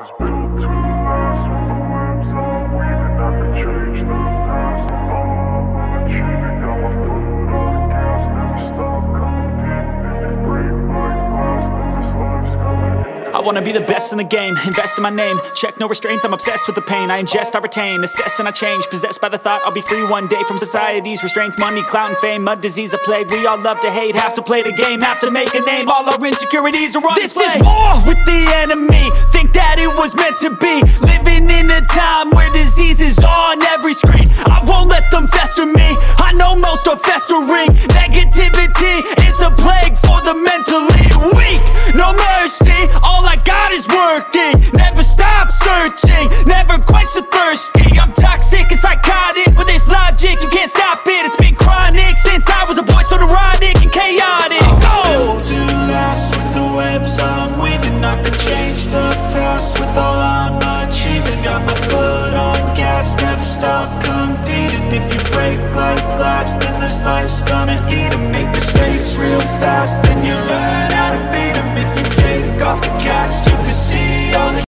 was built to last. With the webs I'm weaving, I could change the past. With all I'm achieving, got my foot on the gas. Never stop competing. If you break like glass, then this life's gonna end. I wanna be the best in the game, invest in my name. Check no restraints, I'm obsessed with the pain. I ingest, I retain, assess and I change. Possessed by the thought I'll be free one day from society's restraints. Money, clout and fame, mud, disease, a plague. We all love to hate, have to play the game, have to make a name. All our insecurities are on display. This is war with the enemy, think that it was meant to be. Living in a time where disease is on every screen. I won't let them fester me, I know most are festering. Negativity is a plague for the mentally weak. No mercy, all I got is working. Never stop searching, never quench the thirsty. I'm toxic and psychotic, with this logic you can't stop it. It's been chronic since I was a boy, so neurotic and chaotic. Built to last. With the webs I'm weaving, I could change the past. With all I'm achieving, got my foot on gas. Never stop competing. If you break like glass, then this life's gonna eat 'em. Make mistakes real fast, then you learn